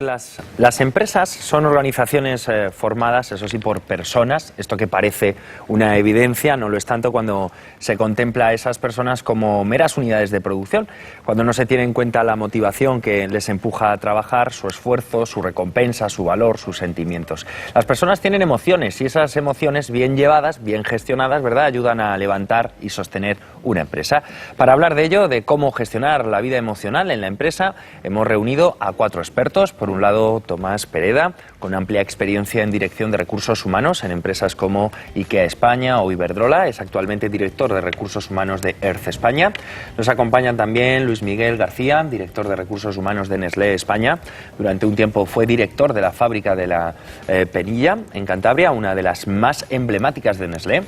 Las empresas son organizaciones formadas, eso sí, por personas. Esto que parece una evidencia no lo es tanto cuando se contempla a esas personas como meras unidades de producción, cuando no se tiene en cuenta la motivación que les empuja a trabajar, su esfuerzo, su recompensa, su valor, sus sentimientos. Las personas tienen emociones y esas emociones bien llevadas, bien gestionadas, ¿verdad?, ayudan a levantar y sostener una empresa. Para hablar de ello, de cómo gestionar la vida emocional en la empresa, hemos reunido a 4 expertos. Por un lado, Tomás Pereda, con amplia experiencia en dirección de recursos humanos en empresas como IKEA España o Iberdrola, es actualmente director de recursos humanos de ERC España. Nos acompañan también Luis Miguel García, director de recursos humanos de Nestlé España. Durante un tiempo fue director de la fábrica de la Penilla, en Cantabria, una de las más emblemáticas de Nestlé.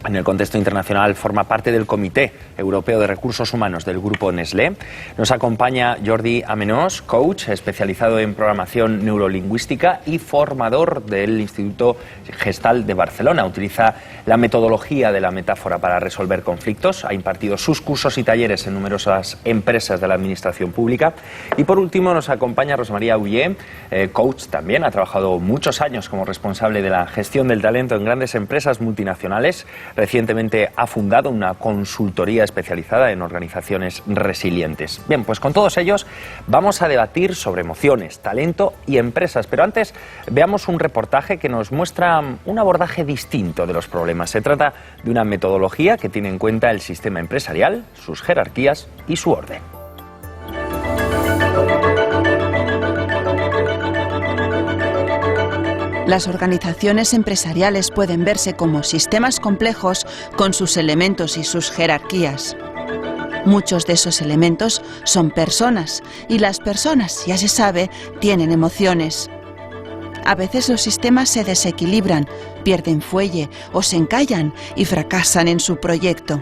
En el contexto internacional forma parte del Comité Europeo de Recursos Humanos del Grupo Nestlé. Nos acompaña Jordi Amenós, coach especializado en programación neurolingüística y formador del Instituto Gestal de Barcelona. Utiliza la metodología de la metáfora para resolver conflictos. Ha impartido sus cursos y talleres en numerosas empresas de la administración pública. Y por último nos acompaña Rosa María Ullé, coach también. Ha trabajado muchos años como responsable de la gestión del talento en grandes empresas multinacionales. Recientemente ha fundado una consultoría especializada en organizaciones resilientes. Bien, pues con todos ellos vamos a debatir sobre emociones, talento y empresas. Pero antes veamos un reportaje que nos muestra un abordaje distinto de los problemas. Se trata de una metodología que tiene en cuenta el sistema empresarial, sus jerarquías y su orden. Las organizaciones empresariales pueden verse como sistemas complejos con sus elementos y sus jerarquías. Muchos de esos elementos son personas y las personas, ya se sabe, tienen emociones. A veces los sistemas se desequilibran, pierden fuelle o se encallan y fracasan en su proyecto.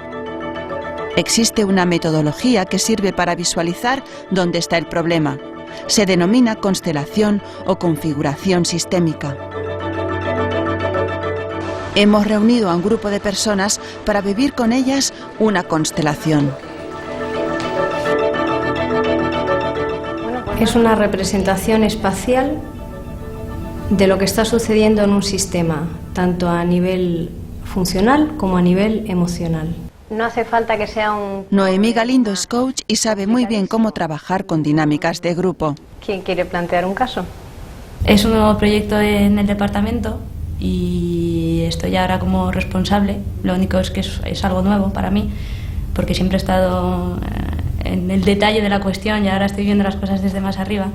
Existe una metodología que sirve para visualizar dónde está el problema. Se denomina constelación o configuración sistémica. Hemos reunido a un grupo de personas para vivir con ellas una constelación. Es una representación espacial de lo que está sucediendo en un sistema, tanto a nivel funcional como a nivel emocional. No hace falta que sea un... Noemí Galindo es coach y sabe muy bien cómo trabajar con dinámicas de grupo. ¿Quién quiere plantear un caso? Es un nuevo proyecto en el departamento y estoy ahora como responsable. Lo único es que es algo nuevo para mí, porque siempre he estado en el detalle de la cuestión y ahora estoy viendo las cosas desde más arriba.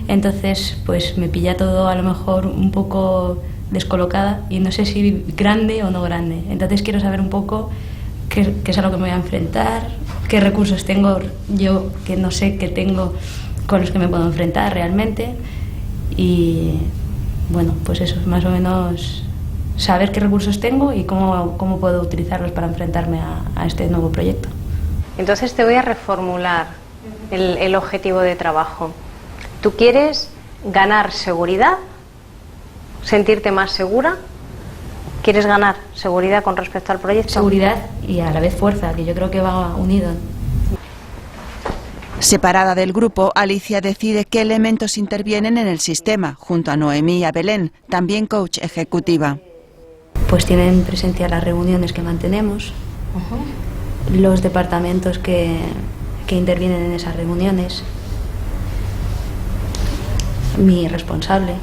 Entonces, pues me pilla todo a lo mejor un poco descolocada y no sé si grande o no grande. Entonces quiero saber un poco qué es a lo que me voy a enfrentar, qué recursos tengo yo que no sé qué tengo con los que me puedo enfrentar realmente. Y bueno, pues eso, más o menos saber qué recursos tengo y cómo puedo utilizarlos para enfrentarme a este nuevo proyecto. Entonces te voy a reformular el objetivo de trabajo. ¿Tú quieres ganar seguridad? ¿Sentirte más segura? ¿Quieres ganar seguridad con respecto al proyecto? Seguridad y a la vez fuerza, que yo creo que va unido. Separada del grupo, Alicia decide qué elementos intervienen en el sistema, junto a Noemí y a Belén, también coach ejecutiva. Pues tienen presencia las reuniones que mantenemos, los departamentos que intervienen en esas reuniones, mi responsable.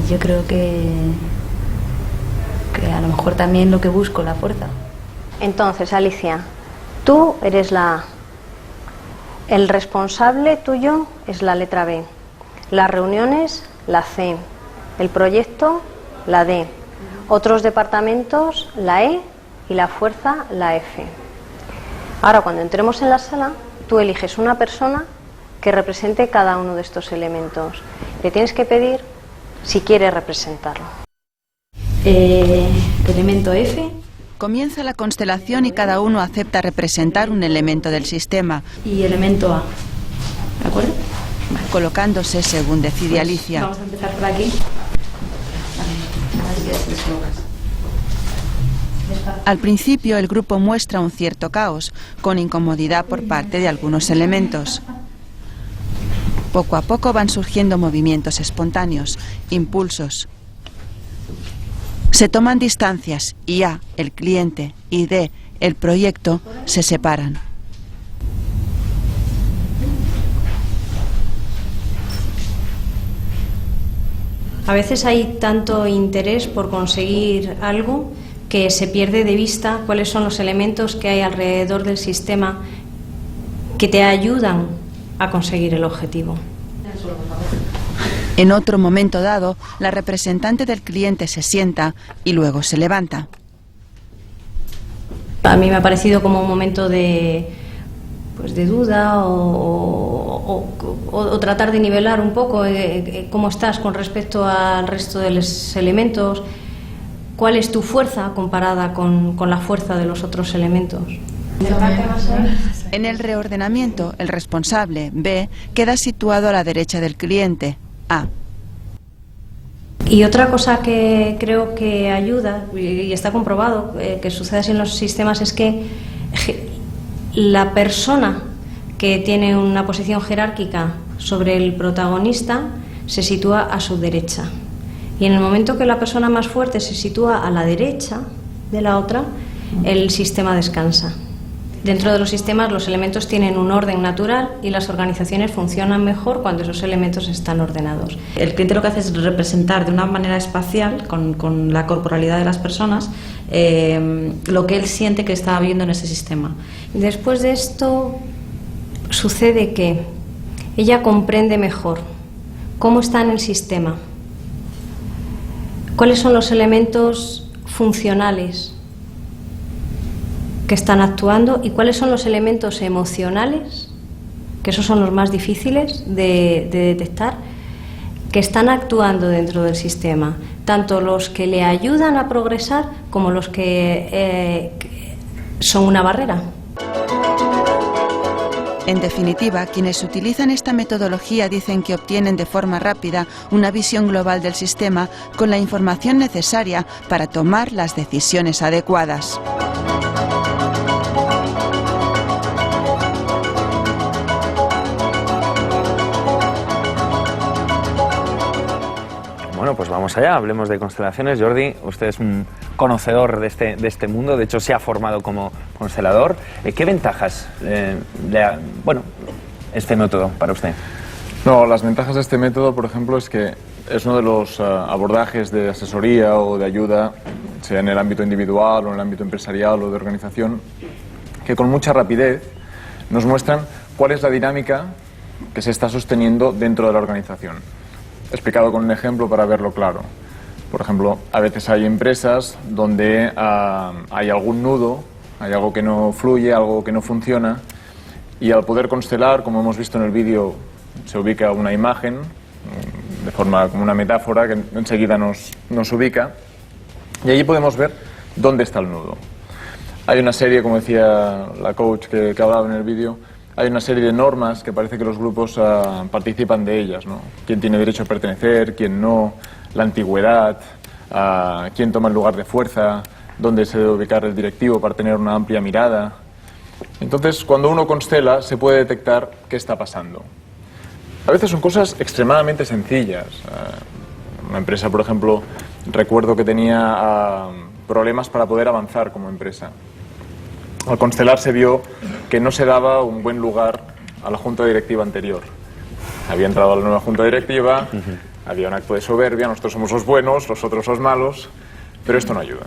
Yo creo que a lo mejor también lo que busco, la fuerza. Entonces, Alicia, tú eres el responsable tuyo es la letra B, las reuniones la C, el proyecto la D, otros departamentos la E y la fuerza la F. Ahora, cuando entremos en la sala, tú eliges una persona que represente cada uno de estos elementos. Le tienes que pedir si quiere representarlo. Elemento F. Comienza la constelación y cada uno acepta representar un elemento del sistema. Y elemento A. ¿De acuerdo? Vale. Colocándose según decide Alicia. Vamos a empezar por aquí. Al principio el grupo muestra un cierto caos, con incomodidad por parte de algunos elementos. Poco a poco van surgiendo movimientos espontáneos, impulsos. Se toman distancias y A, el cliente, y D, el proyecto, se separan. A veces hay tanto interés por conseguir algo que se pierde de vista cuáles son los elementos que hay alrededor del sistema que te ayudan a conseguir el objetivo. En otro momento dado, la representante del cliente se sienta y luego se levanta. A mí me ha parecido como un momento de duda o tratar de nivelar un poco cómo estás con respecto al resto de los elementos, cuál es tu fuerza comparada con la fuerza de los otros elementos. En el reordenamiento, el responsable, B, queda situado a la derecha del cliente, A. Y otra cosa que creo que ayuda, y está comprobado que sucede así en los sistemas, es que la persona que tiene una posición jerárquica sobre el protagonista se sitúa a su derecha. Y en el momento que la persona más fuerte se sitúa a la derecha de la otra, el sistema descansa. Dentro de los sistemas los elementos tienen un orden natural y las organizaciones funcionan mejor cuando esos elementos están ordenados. El cliente lo que hace es representar de una manera espacial, con la corporalidad de las personas, lo que él siente que está viendo en ese sistema. Después de esto sucede que ella comprende mejor cómo está en el sistema, cuáles son los elementos funcionales que están actuando y cuáles son los elementos emocionales, que esos son los más difíciles de detectar, que están actuando dentro del sistema, tanto los que le ayudan a progresar como los que son una barrera. En definitiva, quienes utilizan esta metodología dicen que obtienen de forma rápida una visión global del sistema con la información necesaria para tomar las decisiones adecuadas. Bueno, pues vamos allá, hablemos de constelaciones. Jordi, usted es un conocedor de este mundo, de hecho se ha formado como constelador. ¿Qué ventajas este método para usted? No, las ventajas de este método, por ejemplo, es que es uno de los abordajes de asesoría o de ayuda, sea en el ámbito individual o en el ámbito empresarial o de organización, que con mucha rapidez nos muestran cuál es la dinámica que se está sosteniendo dentro de la organización. Explicado con un ejemplo para verlo claro. Por ejemplo, a veces hay empresas donde hay algún nudo, hay algo que no fluye, algo que no funciona, y al poder constelar, como hemos visto en el vídeo, se ubica una imagen, de forma como una metáfora, que enseguida nos ubica, y allí podemos ver dónde está el nudo. Hay una serie, como decía la coach que hablaba en el vídeo, hay una serie de normas que parece que los grupos participan de ellas, ¿no? Quién tiene derecho a pertenecer, quién no, la antigüedad, quién toma el lugar de fuerza, dónde se debe ubicar el directivo para tener una amplia mirada. Entonces, cuando uno constela, se puede detectar qué está pasando. A veces son cosas extremadamente sencillas. Una empresa, por ejemplo, recuerdo que tenía problemas para poder avanzar como empresa. Al constelar se vio que no se daba un buen lugar a la junta directiva anterior. Había entrado la nueva junta directiva, había un acto de soberbia, nosotros somos los buenos, los otros los malos, pero esto no ayuda.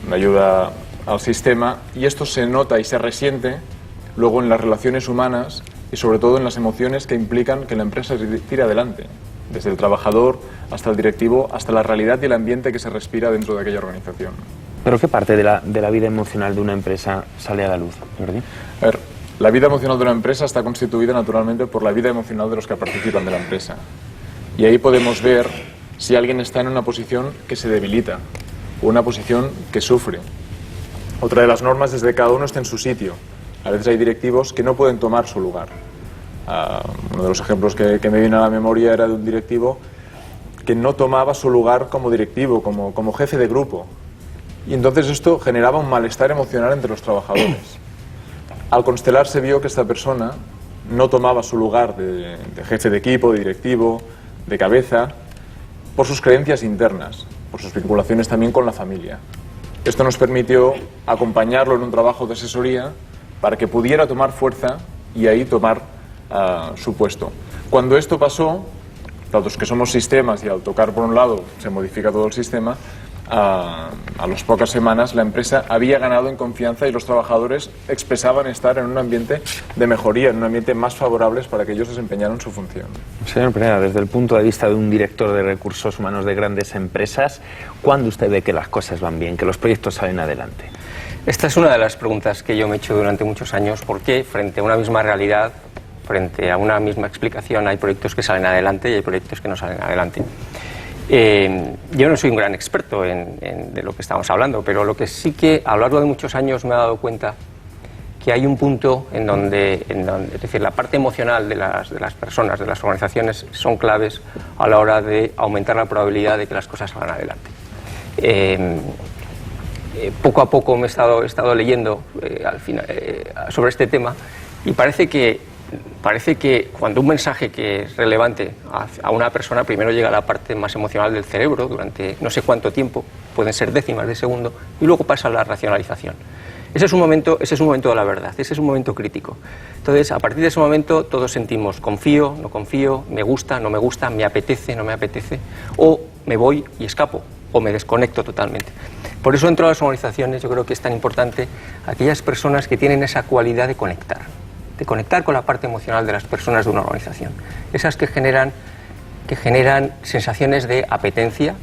No ayuda al sistema y esto se nota y se resiente luego en las relaciones humanas y sobre todo en las emociones que implican que la empresa tire adelante, desde el trabajador hasta el directivo, hasta la realidad y el ambiente que se respira dentro de aquella organización. ¿Pero qué parte de la vida emocional de una empresa sale a la luz, Jordi? A ver, la vida emocional de una empresa está constituida naturalmente por la vida emocional de los que participan de la empresa. Y ahí podemos ver si alguien está en una posición que se debilita o una posición que sufre. Otra de las normas es que cada uno esté en su sitio. A veces hay directivos que no pueden tomar su lugar. Uno de los ejemplos que me viene a la memoria era de un directivo que no tomaba su lugar como directivo, como jefe de grupo. Y entonces esto generaba un malestar emocional entre los trabajadores. Al constelar se vio que esta persona no tomaba su lugar de jefe de equipo, de directivo, de cabeza, por sus creencias internas, por sus vinculaciones también con la familia. Esto nos permitió acompañarlo en un trabajo de asesoría para que pudiera tomar fuerza y ahí tomar su puesto. Cuando esto pasó, dados que somos sistemas y al tocar por un lado se modifica todo el sistema, a las pocas semanas la empresa había ganado en confianza y los trabajadores expresaban estar en un ambiente de mejoría, en un ambiente más favorable para que ellos desempeñaran su función. Señor Pereira, desde el punto de vista de un director de recursos humanos de grandes empresas, ¿cuándo usted ve que las cosas van bien, que los proyectos salen adelante? Esta es una de las preguntas que yo me he hecho durante muchos años. ¿Por qué frente a una misma realidad, frente a una misma explicación, hay proyectos que salen adelante y hay proyectos que no salen adelante? Yo no soy un gran experto de lo que estamos hablando, pero lo que sí que a lo largo de muchos años me he dado cuenta que hay un punto en donde es decir, la parte emocional de las personas, de las organizaciones, son claves a la hora de aumentar la probabilidad de que las cosas salgan adelante. Poco a poco me he estado leyendo sobre este tema y parece que cuando un mensaje que es relevante a una persona, primero llega a la parte más emocional del cerebro durante no sé cuánto tiempo, pueden ser décimas de segundo, y luego pasa a la racionalización. Ese es un momento de la verdad, ese es un momento crítico. Entonces, a partir de ese momento todos sentimos confío, no confío, me gusta, no me gusta, me apetece, no me apetece, o me voy y escapo, o me desconecto totalmente. Por eso dentro de las organizaciones yo creo que es tan importante aquellas personas que tienen esa cualidad de conectar con la parte emocional de las personas de una organización. Esas que generan sensaciones de apetencia,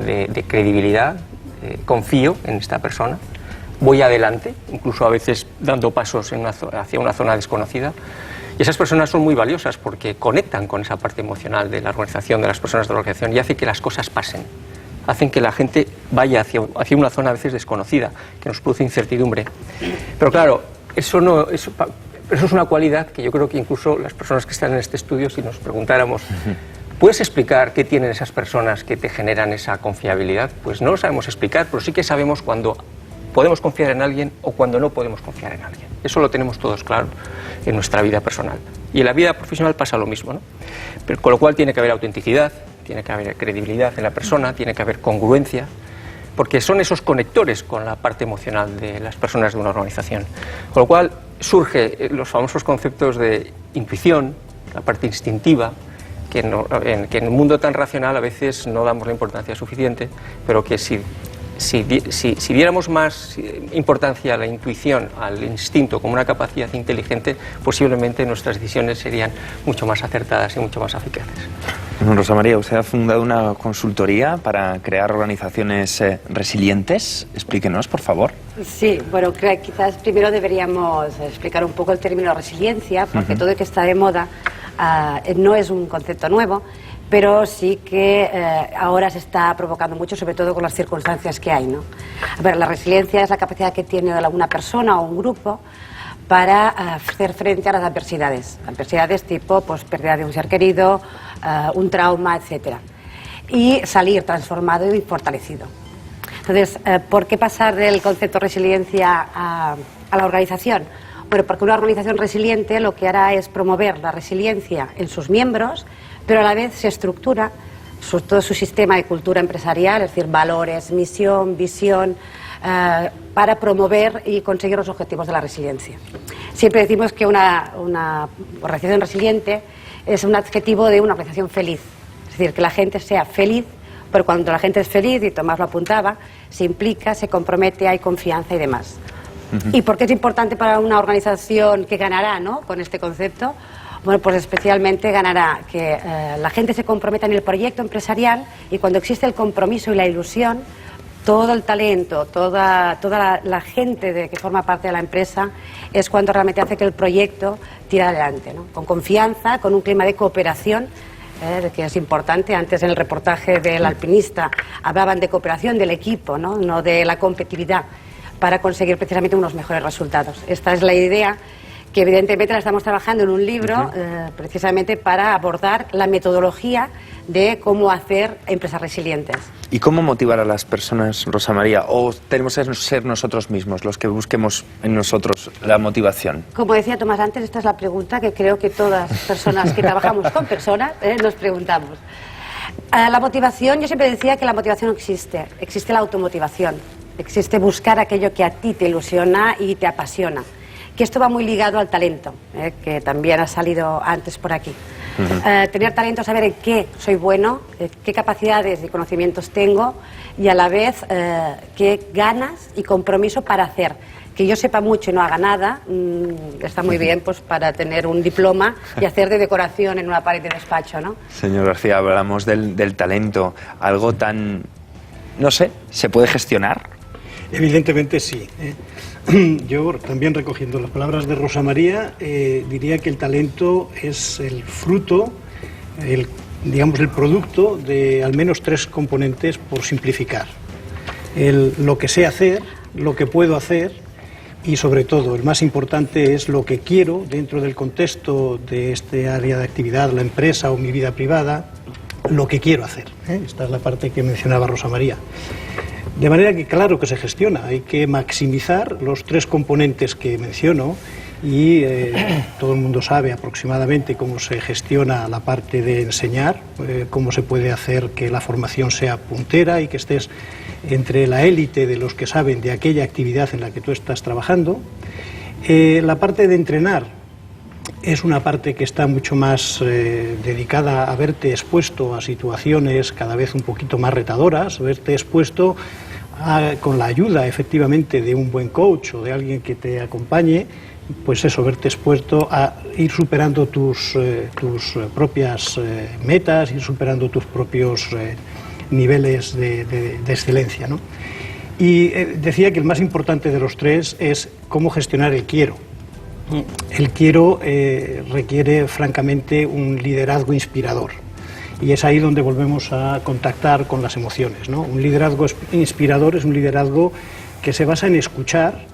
de credibilidad, confío en esta persona, voy adelante, incluso a veces dando pasos hacia una zona desconocida. Y esas personas son muy valiosas porque conectan con esa parte emocional de la organización, de las personas de la organización, y hace que las cosas pasen. Hacen que la gente vaya hacia una zona a veces desconocida, que nos produce incertidumbre. Pero claro, eso es una cualidad que yo creo que incluso las personas que están en este estudio, si nos preguntáramos, ¿puedes explicar qué tienen esas personas que te generan esa confiabilidad? Pues no lo sabemos explicar, pero sí que sabemos cuando podemos confiar en alguien o cuando no podemos confiar en alguien. Eso lo tenemos todos claro en nuestra vida personal. Y en la vida profesional pasa lo mismo, ¿no? Pero, con lo cual tiene que haber autenticidad, tiene que haber credibilidad en la persona, tiene que haber congruencia, porque son esos conectores con la parte emocional de las personas de una organización. Con lo cual surgen los famosos conceptos de intuición, la parte instintiva, que en un mundo tan racional a veces no damos la importancia suficiente, pero que si diéramos más importancia a la intuición, al instinto como una capacidad inteligente, posiblemente nuestras decisiones serían mucho más acertadas y mucho más eficaces. Rosa María, usted ha fundado una consultoría para crear organizaciones resilientes. Explíquenos, por favor. Sí, bueno, quizás primero deberíamos explicar un poco el término resiliencia, porque todo lo que está de moda no es un concepto nuevo, pero sí que ahora se está provocando mucho, sobre todo con las circunstancias que hay, ¿no? A ver, la resiliencia es la capacidad que tiene una persona o un grupo para hacer frente a las adversidades tipo pues, pérdida de un ser querido, un trauma, etcétera, y salir transformado y fortalecido. Entonces, ¿por qué pasar del concepto resiliencia a la organización? Bueno, porque una organización resiliente lo que hará es promover la resiliencia en sus miembros, pero a la vez se estructura todo su sistema de cultura empresarial, es decir, valores, misión, visión, para promover y conseguir los objetivos de la resiliencia. Siempre decimos que una organización resiliente es un adjetivo de una organización feliz, es decir, que la gente sea feliz, pero cuando la gente es feliz, y Tomás lo apuntaba, se implica, se compromete, hay confianza y demás. ¿Y por qué es importante para una organización que ganará, ¿no?, con este concepto? Bueno, pues especialmente ganará que la gente se comprometa en el proyecto empresarial, y cuando existe el compromiso y la ilusión, todo el talento, toda la gente que forma parte de la empresa es cuando realmente hace que el proyecto tire adelante, ¿no? Con confianza, con un clima de cooperación, que es importante. Antes en el reportaje del alpinista hablaban de cooperación del equipo, no de la competitividad, para conseguir precisamente unos mejores resultados. Esta es la idea que evidentemente la estamos trabajando en un libro precisamente para abordar la metodología de cómo hacer empresas resilientes. ¿Y cómo motivar a las personas, Rosa María? ¿O tenemos que ser nosotros mismos los que busquemos en nosotros la motivación? Como decía Tomás antes, esta es la pregunta que creo que todas las personas que trabajamos con personas nos preguntamos. La motivación, yo siempre decía que la motivación no existe, existe la automotivación, existe buscar aquello que a ti te ilusiona y te apasiona. Que esto va muy ligado al talento, que también ha salido antes por aquí. Tener talento, saber en qué soy bueno, qué capacidades y conocimientos tengo y a la vez qué ganas y compromiso para hacer. Que yo sepa mucho y no haga nada, está muy bien pues para tener un diploma y hacer de decoración en una pared de despacho, ¿no? Señor García, hablamos del talento, algo tan, no sé, ¿se puede gestionar? Evidentemente sí. Yo, también recogiendo las palabras de Rosa María, diría que el talento es el fruto, digamos el producto de al menos 3 componentes por simplificar. Lo que sé hacer, lo que puedo hacer y sobre todo, el más importante es lo que quiero dentro del contexto de este área de actividad, la empresa o mi vida privada, lo que quiero hacer. Esta es la parte que mencionaba Rosa María. De manera que claro que se gestiona, hay que maximizar los 3 componentes que menciono y todo el mundo sabe aproximadamente cómo se gestiona la parte de enseñar, cómo se puede hacer que la formación sea puntera y que estés entre la élite de los que saben de aquella actividad en la que tú estás trabajando. La parte de entrenar es una parte que está mucho más dedicada a verte expuesto a situaciones cada vez un poquito más retadoras, verte expuesto con la ayuda efectivamente de un buen coach o de alguien que te acompañe, pues eso, verte expuesto a ir superando tus propias metas, ir superando tus propios niveles de excelencia, ¿no? Y decía que el más importante de los 3 es cómo gestionar el quiero. El quiero requiere francamente un liderazgo inspirador. Y es ahí donde volvemos a contactar con las emociones, ¿no? Un liderazgo inspirador es un liderazgo que se basa en escuchar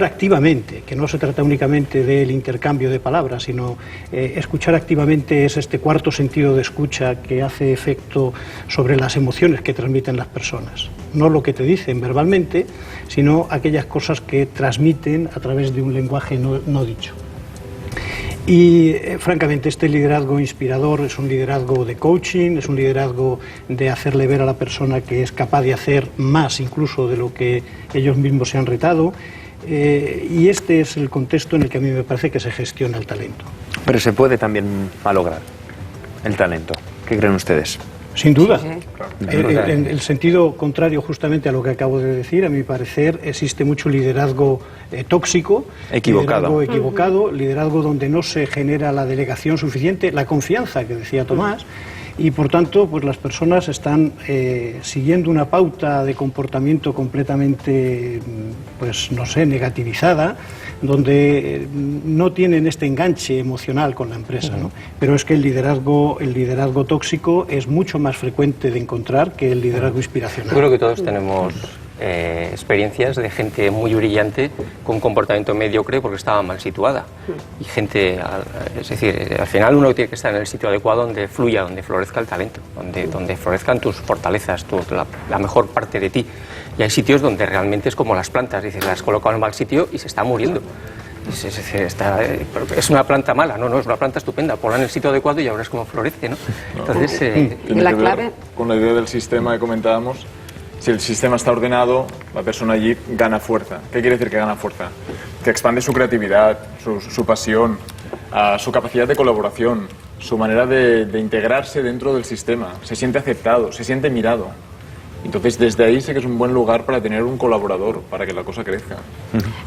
activamente, que no se trata únicamente del intercambio de palabras, sino escuchar activamente es este cuarto sentido de escucha que hace efecto sobre las emociones que transmiten las personas. No lo que te dicen verbalmente, sino aquellas cosas que transmiten a través de un lenguaje no dicho. Y francamente este liderazgo inspirador es un liderazgo de coaching, es un liderazgo de hacerle ver a la persona que es capaz de hacer más incluso de lo que ellos mismos se han retado, y este es el contexto en el que a mí me parece que se gestiona el talento. Pero se puede también malograr el talento. ¿Qué creen ustedes? Sin duda. Sí. En el sentido contrario justamente a lo que acabo de decir, a mi parecer existe mucho liderazgo tóxico, equivocado, liderazgo donde no se genera la delegación suficiente, la confianza que decía Tomás, y por tanto pues las personas están siguiendo una pauta de comportamiento completamente, pues no sé, negativizada, donde no tienen este enganche emocional con la empresa, ¿no? Pero es que el liderazgo tóxico es mucho más frecuente de encontrar que el liderazgo inspiracional. Yo creo que todos tenemos experiencias de gente muy brillante con comportamiento mediocre porque estaba mal situada. Y gente, es decir, al final uno tiene que estar en el sitio adecuado donde fluya, donde florezca el talento, donde florezcan tus fortalezas, la mejor parte de ti. Y hay sitios donde realmente es como las plantas, dices, las has colocado en el mal sitio y se está muriendo. Es una planta mala, no, es una planta estupenda, ponla en el sitio adecuado y ya verás cómo florece, ¿no? Entonces, tiene que ver con la idea del sistema que comentábamos. Si el sistema está ordenado, la persona allí gana fuerza. ¿Qué quiere decir que gana fuerza? Que expande su creatividad, su pasión, su capacidad de colaboración, su manera de integrarse dentro del sistema. Se siente aceptado, se siente mirado. Entonces, desde ahí sé que es un buen lugar para tener un colaborador, para que la cosa crezca.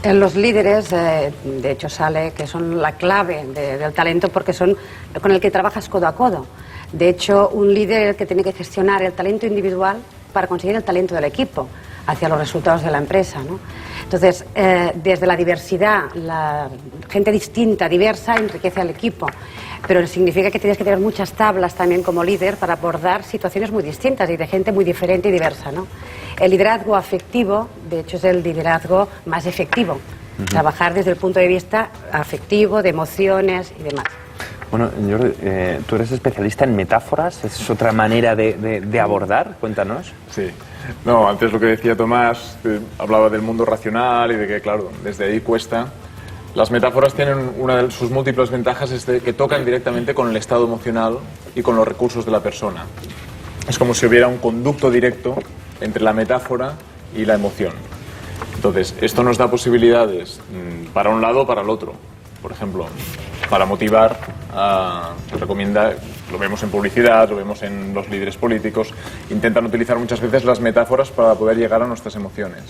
Los líderes, de hecho, sale que son la clave del talento porque son con el que trabajas codo a codo. De hecho, un líder que tiene que gestionar el talento individual para conseguir el talento del equipo hacia los resultados de la empresa, ¿no? Entonces, desde la diversidad, la gente distinta, diversa, enriquece al equipo, pero significa que tienes que tener muchas tablas también como líder para abordar situaciones muy distintas y de gente muy diferente y diversa, ¿no? El liderazgo afectivo, de hecho, es el liderazgo más efectivo. Trabajar desde el punto de vista afectivo, de emociones y demás. Bueno, Jordi, tú eres especialista en metáforas, ¿es otra manera de abordar? Cuéntanos. Sí. No, antes lo que decía Tomás, hablaba del mundo racional y de que, claro, desde ahí cuesta. Las metáforas tienen una de sus múltiples ventajas, es que tocan directamente con el estado emocional y con los recursos de la persona. Es como si hubiera un conducto directo entre la metáfora y la emoción. Entonces, esto nos da posibilidades para un lado o para el otro. Por ejemplo, para motivar, se recomienda, lo vemos en publicidad, lo vemos en los líderes políticos, intentan utilizar muchas veces las metáforas para poder llegar a nuestras emociones.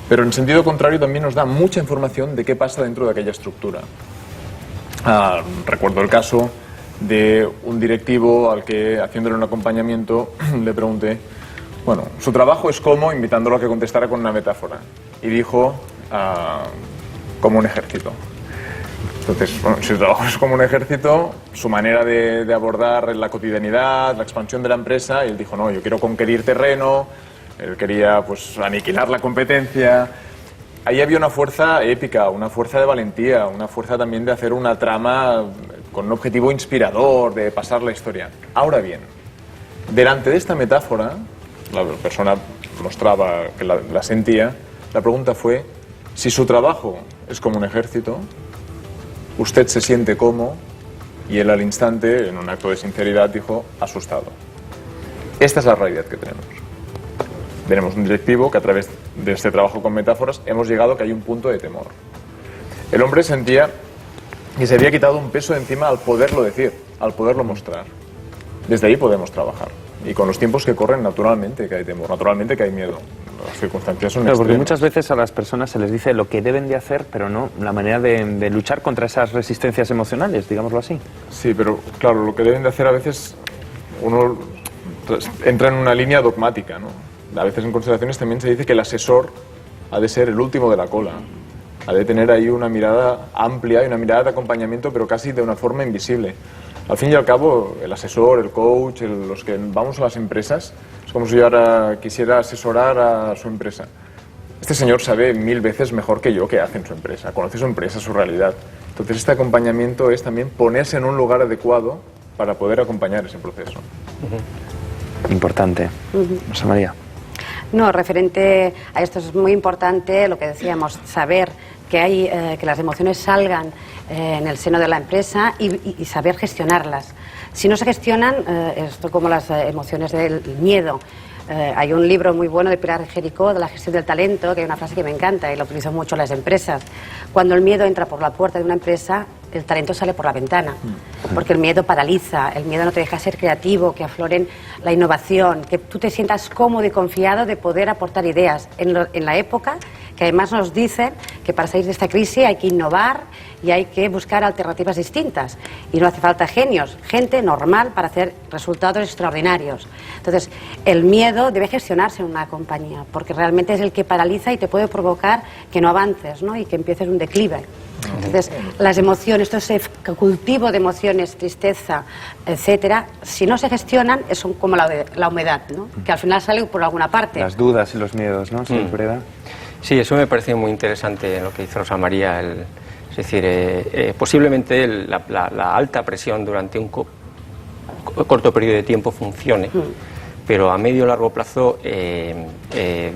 Pero en sentido contrario también nos da mucha información de qué pasa dentro de aquella estructura. Recuerdo el caso de un directivo al que, haciéndole un acompañamiento, le pregunté, bueno, su trabajo es como, invitándolo a que contestara con una metáfora. Y dijo, como un ejército. Entonces, bueno, si su trabajo es como un ejército, su manera de abordar la cotidianidad, la expansión de la empresa, y él dijo, no, yo quiero conquistar terreno, él quería pues aniquilar la competencia. Ahí había una fuerza épica, una fuerza de valentía, una fuerza también de hacer una trama con un objetivo inspirador, de pasar la historia. Ahora bien, delante de esta metáfora, la persona mostraba que la sentía, la pregunta fue, si su trabajo es como un ejército, usted se siente como, y él al instante, en un acto de sinceridad, dijo, asustado. Esta es la realidad que tenemos. Tenemos un directivo que a través de este trabajo con metáforas hemos llegado a que hay un punto de temor. El hombre sentía que se había quitado un peso de encima al poderlo decir, al poderlo mostrar. Desde ahí podemos trabajar. Y con los tiempos que corren, naturalmente que hay temor, naturalmente que hay miedo. Las circunstancias son Claro, porque extremas. muchas veces a las personas se les dice lo que deben de hacer, pero no la manera de luchar contra esas resistencias emocionales, digámoslo así. Sí, pero claro, lo que deben de hacer a veces, uno entra en una línea dogmática, ¿no? A veces en constelaciones también se dice que el asesor ha de ser el último de la cola. Ha de tener ahí una mirada amplia y una mirada de acompañamiento, pero casi de una forma invisible. Al fin y al cabo, el asesor, el coach, los que vamos a las empresas, es como si yo ahora quisiera asesorar a su empresa. Este señor sabe 1000 veces mejor que yo qué hace en su empresa, conoce su empresa, su realidad. Entonces este acompañamiento es también ponerse en un lugar adecuado para poder acompañar ese proceso. Importante. Rosa María. No, referente a esto es muy importante lo que decíamos, saber que las emociones salgan en el seno de la empresa y saber gestionarlas. Si no se gestionan, esto como las emociones del miedo. Hay un libro muy bueno de Pilar Jericó, de la gestión del talento, que hay una frase que me encanta y lo utilizo mucho en las empresas. Cuando el miedo entra por la puerta de una empresa, el talento sale por la ventana, porque el miedo paraliza, el miedo no te deja ser creativo, que afloren la innovación, que tú te sientas cómodo y confiado de poder aportar ideas en la época que además nos dicen que para salir de esta crisis hay que innovar y hay que buscar alternativas distintas. Y no hace falta genios, gente normal para hacer resultados extraordinarios. Entonces, el miedo debe gestionarse en una compañía, porque realmente es el que paraliza y te puede provocar que no avances, ¿no? Y que empieces un declive. Entonces, las emociones, todo ese cultivo de emociones, tristeza, etcétera, si no se gestionan, son como la humedad, ¿no? Que al final sale por alguna parte. Las dudas y los miedos, ¿no? Sí, eso me parece muy interesante lo que dice Rosa María. Es decir, posiblemente la alta presión durante un corto periodo de tiempo funcione, pero a medio o largo plazo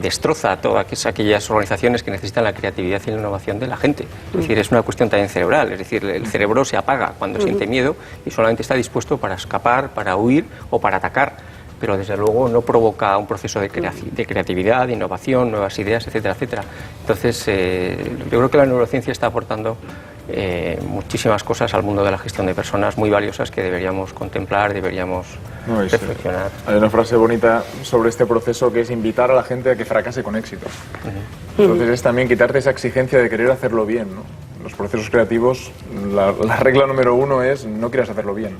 destroza todas aquellas organizaciones que necesitan la creatividad y la innovación de la gente. Es decir, es una cuestión también cerebral, es decir, el cerebro se apaga cuando siente miedo y solamente está dispuesto para escapar, para huir o para atacar, pero desde luego no provoca un proceso de creatividad, de innovación, nuevas ideas, etcétera, etcétera. Entonces, yo creo que la neurociencia está aportando muchísimas cosas al mundo de la gestión de personas muy valiosas que deberíamos contemplar, deberíamos reflexionar. Hay una frase bonita sobre este proceso que es invitar a la gente a que fracase con éxito. Entonces es también quitarte esa exigencia de querer hacerlo bien, ¿no? En los procesos creativos la regla número 1 es no quieras hacerlo bien.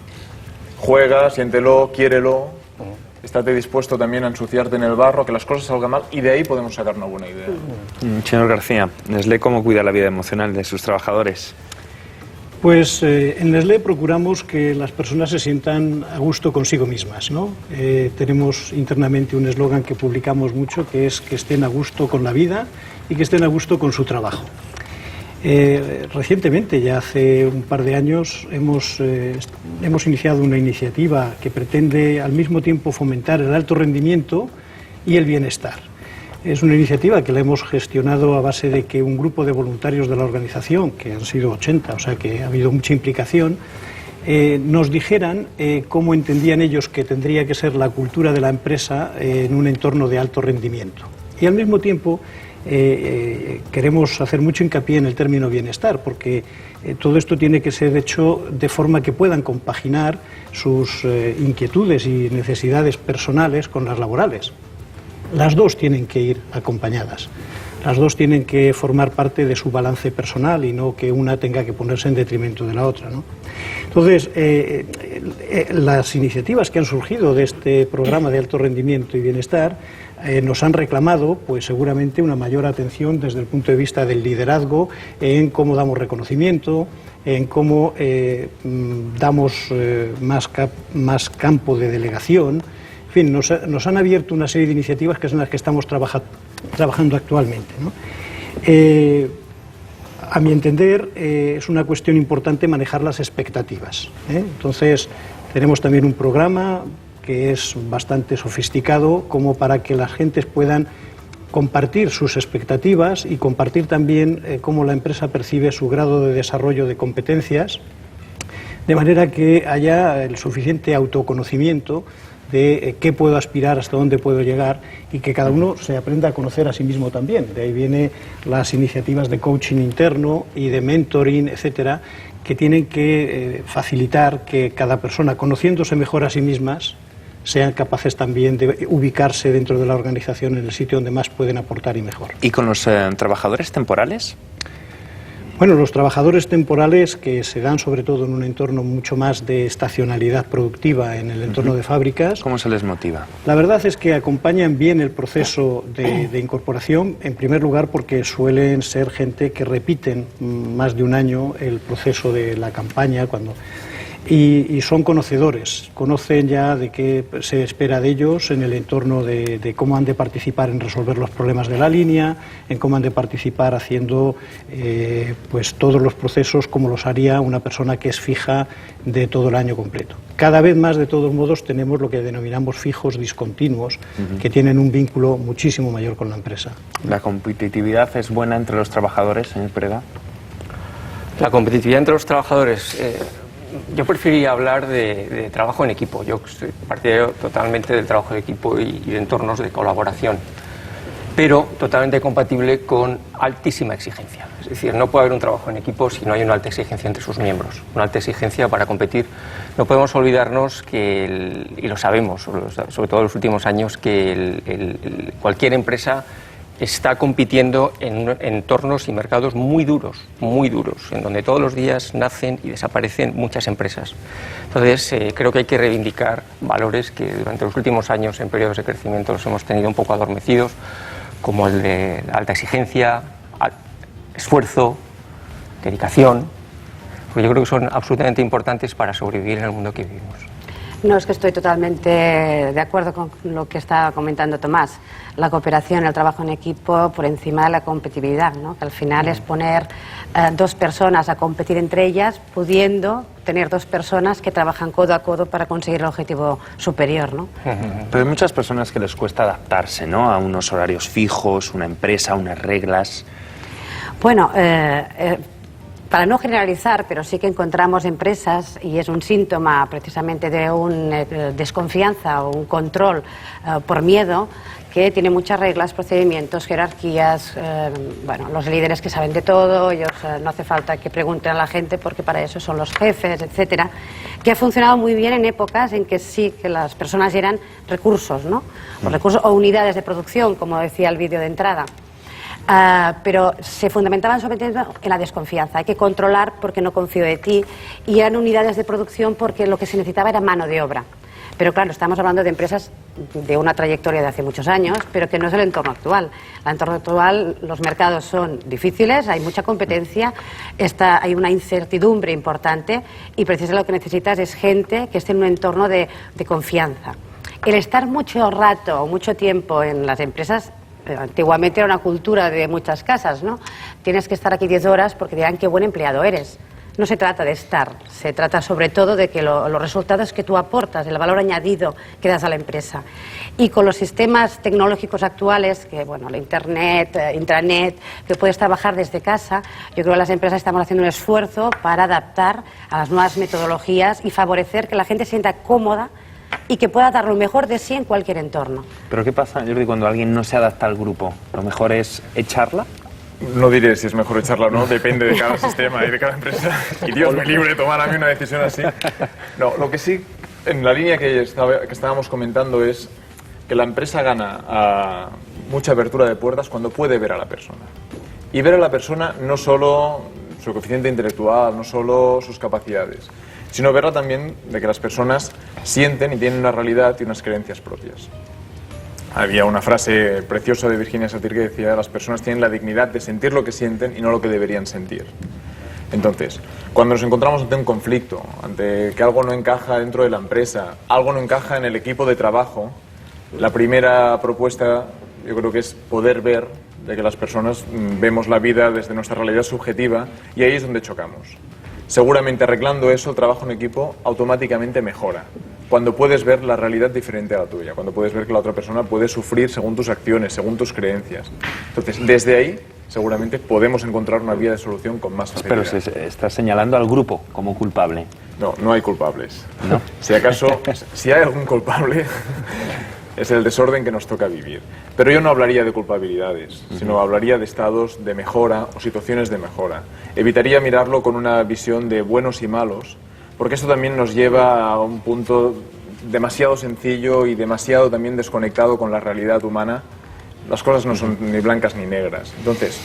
Juega, siéntelo, quiérelo, estate dispuesto también a ensuciarte en el barro, que las cosas salgan mal y de ahí podemos sacar una buena idea. Señor García, Nestlé, ¿cómo cuida la vida emocional de sus trabajadores? Pues en Nestlé procuramos que las personas se sientan a gusto consigo mismas, ¿no? Tenemos internamente un eslogan que publicamos mucho, que es que estén a gusto con la vida y que estén a gusto con su trabajo. Recientemente, ya hace un par de años, hemos iniciado una iniciativa que pretende al mismo tiempo fomentar el alto rendimiento y el bienestar. Es una iniciativa que la hemos gestionado a base de que un grupo de voluntarios de la organización, que han sido 80, o sea que ha habido mucha implicación, nos dijeran cómo entendían ellos que tendría que ser la cultura de la empresa en un entorno de alto rendimiento. Y al mismo tiempo queremos hacer mucho hincapié en el término bienestar, porque todo esto tiene que ser hecho de forma que puedan compaginar sus inquietudes y necesidades personales con las laborales. Las dos tienen que ir acompañadas. Las dos tienen que formar parte de su balance personal y no que una tenga que ponerse en detrimento de la otra, ¿no? Entonces, las iniciativas que han surgido de este programa de alto rendimiento y bienestar nos han reclamado, pues seguramente, una mayor atención desde el punto de vista del liderazgo en cómo damos reconocimiento, en cómo damos más campo de delegación. En fin, nos han abierto una serie de iniciativas que son las que estamos trabajando actualmente, ¿no? A mi entender, es una cuestión importante manejar las expectativas, ¿eh? Entonces, tenemos también un programa que es bastante sofisticado como para que las gentes puedan compartir sus expectativas y compartir también cómo la empresa percibe su grado de desarrollo de competencias, de manera que haya el suficiente autoconocimiento de qué puedo aspirar, hasta dónde puedo llegar, y que cada uno se aprenda a conocer a sí mismo también. De ahí vienen las iniciativas de coaching interno y de mentoring, etcétera, que tienen que facilitar que cada persona, conociéndose mejor a sí mismas, sean capaces también de ubicarse dentro de la organización en el sitio donde más pueden aportar y mejor. ¿Y con los trabajadores temporales? Bueno, los trabajadores temporales, que se dan sobre todo en un entorno mucho más de estacionalidad productiva en el entorno de fábricas. ¿Cómo se les motiva? La verdad es que acompañan bien el proceso de incorporación, en primer lugar porque suelen ser gente que repiten más de un año el proceso de la campaña, y son conocedores, conocen ya de qué se espera de ellos en el entorno de cómo han de participar en resolver los problemas de la línea, en cómo han de participar haciendo pues todos los procesos como los haría una persona que es fija de todo el año completo. Cada vez más, de todos modos, tenemos lo que denominamos fijos discontinuos, que tienen un vínculo muchísimo mayor con la empresa. ¿La competitividad es buena entre los trabajadores, señor Pereda? La competitividad entre los trabajadores... yo preferiría hablar de trabajo en equipo. Yo soy partidario totalmente del trabajo de equipo y de entornos de colaboración, pero totalmente compatible con altísima exigencia. Es decir, no puede haber un trabajo en equipo si no hay una alta exigencia entre sus miembros, una alta exigencia para competir. No podemos olvidarnos que, y lo sabemos, sobre todo en los últimos años, que cualquier empresa está compitiendo en entornos y mercados muy duros, en donde todos los días nacen y desaparecen muchas empresas. Entonces, creo que hay que reivindicar valores que durante los últimos años, en periodos de crecimiento, los hemos tenido un poco adormecidos, como el de la alta exigencia, esfuerzo, dedicación, porque yo creo que son absolutamente importantes para sobrevivir en el mundo que vivimos. No, es que estoy totalmente de acuerdo con lo que está comentando Tomás. La cooperación, el trabajo en equipo por encima de la competitividad, ¿no? Que al final es poner dos personas a competir entre ellas, pudiendo tener dos personas que trabajan codo a codo para conseguir el objetivo superior, ¿no? Pero hay muchas personas que les cuesta adaptarse, ¿no?, a unos horarios fijos, una empresa, unas reglas. Bueno, para no generalizar, pero sí que encontramos empresas, y es un síntoma precisamente de una desconfianza o un control por miedo, que tiene muchas reglas, procedimientos, jerarquías, bueno, los líderes que saben de todo, ellos no hace falta que pregunten a la gente porque para eso son los jefes, etcétera, que ha funcionado muy bien en épocas en que sí que las personas eran recursos, ¿no? O recursos o unidades de producción, como decía el vídeo de entrada. Pero se fundamentaban sobre todo en la desconfianza. Hay que controlar porque no confío de ti, y eran unidades de producción porque lo que se necesitaba era mano de obra. Pero claro, estamos hablando de empresas de una trayectoria de hace muchos años, pero que no es el entorno actual. El entorno actual, los mercados son difíciles, hay mucha competencia, hay una incertidumbre importante, y precisamente lo que necesitas es gente que esté en un entorno de confianza. El estar mucho rato o mucho tiempo en las empresas antiguamente era una cultura de muchas casas, ¿no? Tienes que estar aquí 10 horas porque dirán qué buen empleado eres. No se trata de estar, se trata sobre todo de que los resultados que tú aportas, el valor añadido que das a la empresa. Y con los sistemas tecnológicos actuales, que bueno, la internet, intranet, que puedes trabajar desde casa, yo creo que las empresas estamos haciendo un esfuerzo para adaptar a las nuevas metodologías y favorecer que la gente se sienta cómoda y que pueda dar lo mejor de sí en cualquier entorno. ¿Pero qué pasa, Jordi, cuando alguien no se adapta al grupo? ¿Lo mejor es echarla? No diré si es mejor echarla o no, depende de cada sistema y de cada empresa. Y Dios me libre de tomar a mí una decisión así. No, lo que sí, en la línea que estábamos comentando es que la empresa gana a mucha apertura de puertas cuando puede ver a la persona. Y ver a la persona no solo su coeficiente intelectual, no solo sus capacidades, sino verla también de que las personas sienten y tienen una realidad y unas creencias propias. Había una frase preciosa de Virginia Satir que decía: las personas tienen la dignidad de sentir lo que sienten y no lo que deberían sentir. Entonces, cuando nos encontramos ante un conflicto, ante que algo no encaja dentro de la empresa, algo no encaja en el equipo de trabajo, la primera propuesta yo creo que es poder ver de que las personas vemos la vida desde nuestra realidad subjetiva, y ahí es donde chocamos. Seguramente arreglando eso, el trabajo en equipo automáticamente mejora. Cuando puedes ver la realidad diferente a la tuya, cuando puedes ver que la otra persona puede sufrir según tus acciones, según tus creencias. Entonces, desde ahí, seguramente podemos encontrar una vía de solución con más facilidad. Pero se está señalando al grupo como culpable. No, no hay culpables. ¿No? Si acaso, si hay algún culpable, es el desorden que nos toca vivir. Pero yo no hablaría de culpabilidades, sino hablaría de estados de mejora o situaciones de mejora. Evitaría mirarlo con una visión de buenos y malos, porque eso también nos lleva a un punto demasiado sencillo y demasiado también desconectado con la realidad humana. Las cosas no son ni blancas ni negras. Entonces,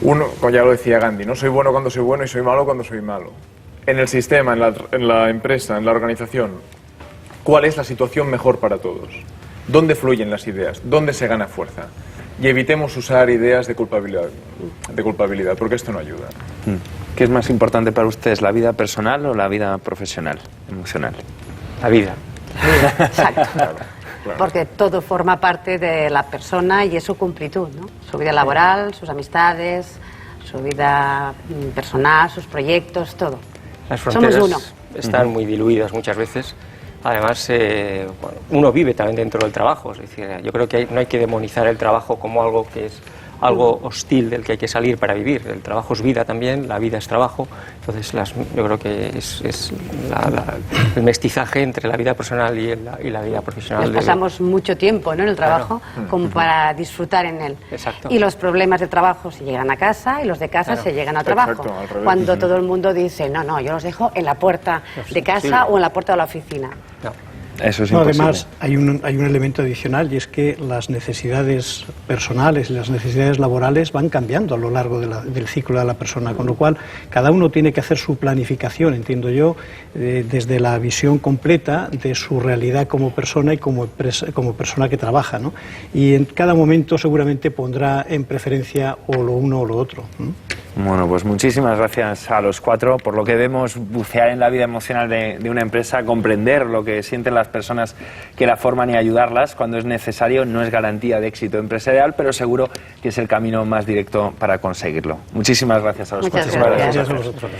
uno, como ya lo decía Gandhi, no soy bueno cuando soy bueno y soy malo cuando soy malo. En el sistema, en la empresa, en la organización, ¿cuál es la situación mejor para todos? ¿Dónde fluyen las ideas? ¿Dónde se gana fuerza? Y evitemos usar ideas de culpabilidad, porque esto no ayuda. ¿Qué es más importante para ustedes, la vida personal o la vida profesional, emocional? La vida. Exacto. Claro. Porque todo forma parte de la persona y es su completud, ¿no? Su vida laboral, sus amistades, su vida personal, sus proyectos, todo. Las fronteras Somos uno. están muy diluidas muchas veces. Además, bueno, uno vive también dentro del trabajo. Es decir, yo creo que no hay que demonizar el trabajo como algo que es algo hostil del que hay que salir para vivir. El trabajo es vida también, la vida es trabajo. Entonces, yo creo que es el mestizaje entre la vida personal y la vida profesional. Nos pasamos mucho tiempo, ¿no?, en el trabajo, claro, como para disfrutar en él. Exacto. Y los problemas de trabajo se llegan a casa y los de casa se llegan al trabajo. Exacto, al revés. Cuando todo el mundo dice, no, yo los dejo en la puerta de casa o en la puerta de la oficina. No. Eso es No, imposible. además, hay un elemento adicional, y es que las necesidades personales y las necesidades laborales van cambiando a lo largo del ciclo de la persona, con lo cual cada uno tiene que hacer su planificación, entiendo yo, desde la visión completa de su realidad como persona y como persona que trabaja, ¿no? Y en cada momento seguramente pondrá en preferencia o lo uno o lo otro, ¿no? Bueno, pues muchísimas gracias a los cuatro. Por lo que vemos, bucear en la vida emocional de una empresa, comprender lo que sienten las personas que la forman y ayudarlas cuando es necesario, no es garantía de éxito empresarial, pero seguro que es el camino más directo para conseguirlo. Muchísimas gracias a los Muchas cuatro. gracias. Gracias a vosotros.